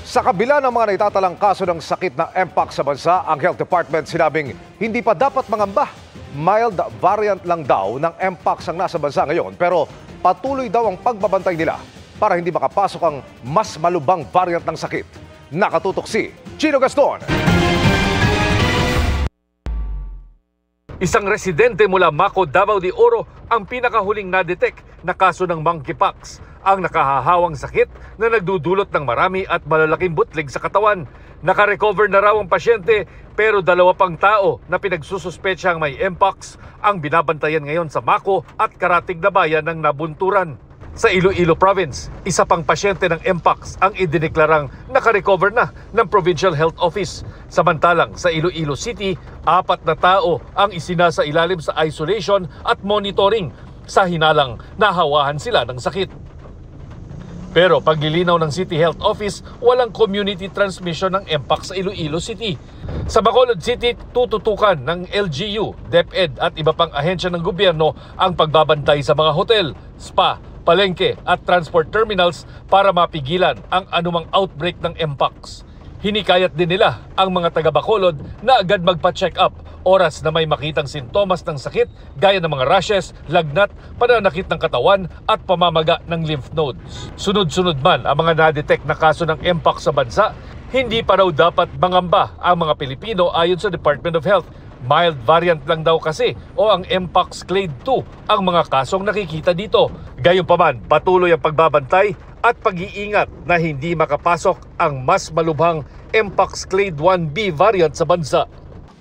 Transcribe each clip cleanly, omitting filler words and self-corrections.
Sa kabila ng mga naitatalang kaso ng sakit na Mpox sa bansa, ang Health Department sinabing hindi pa dapat mangamba. Mild variant lang daw ng Mpox ang nasa bansa ngayon, pero patuloy daw ang pagbabantay nila para hindi makapasok ang mas malubhang variant ng sakit. Nakatutok si Chino Gaston. Isang residente mula Maco, Davao de Oro ang pinakahuling na-detect na kaso ng monkeypox, ang nakahahawang sakit na nagdudulot ng marami at malalaking butlig sa katawan. Nakarecover na raw ang pasyente pero 2 pang tao na pinagsususpetsang may Mpox ang binabantayan ngayon sa Maco at karatig na bayan ng Nabunturan. Sa Iloilo Province, isa pang pasyente ng Mpox ang idineklarang nakarecover na ng Provincial Health Office. Samantalang sa Iloilo City, 4 na tao ang isinasa ilalim sa isolation at monitoring sa hinalang nahawahan sila ng sakit. Pero paglilinaw ng City Health Office, walang community transmission ng Mpox sa Iloilo City. Sa Bacolod City, tututukan ng LGU, DepEd at iba pang ahensya ng gobyerno ang pagbabantay sa mga hotel, spa, palengke at transport terminals para mapigilan ang anumang outbreak ng Mpox. Hinikayat din nila ang mga taga-Bacolod na agad magpa-check up oras na may makitang sintomas ng sakit gaya ng mga rashes, lagnat, pananakit ng katawan at pamamaga ng lymph nodes. Sunod-sunod man ang mga na-detect na kaso ng Mpox sa bansa, hindi pa raw dapat mangamba ang mga Pilipino ayon sa Department of Health. Mild variant lang daw kasi o ang Mpox Clade 2 ang mga kasong nakikita dito. Gayunpaman, patuloy ang pagbabantay at pag-iingat na hindi makapasok ang mas malubhang Mpox Clade 1B variant sa bansa.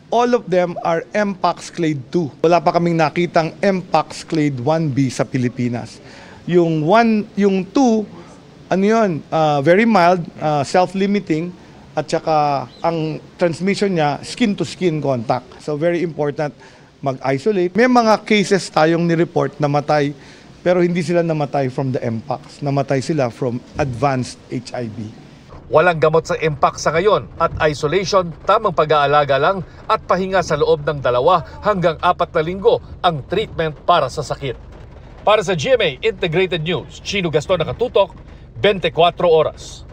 All of them are Mpox Clade 2. Wala pa kaming nakitang Mpox Clade 1B sa Pilipinas. Yung 2, ano yun, very mild, self-limiting, at saka ang transmission niya, skin-to-skin contact. So very important mag-isolate. May mga cases tayong ni-report na matay, pero hindi sila namatay from the Mpox. Namatay sila from advanced HIV. Walang gamot sa Mpox sa ngayon at isolation, tamang pag-aalaga lang at pahinga sa loob ng 2 hanggang 4 na linggo ang treatment para sa sakit. Para sa GMA Integrated News, Chino Gaston, nakatutok, 24 oras.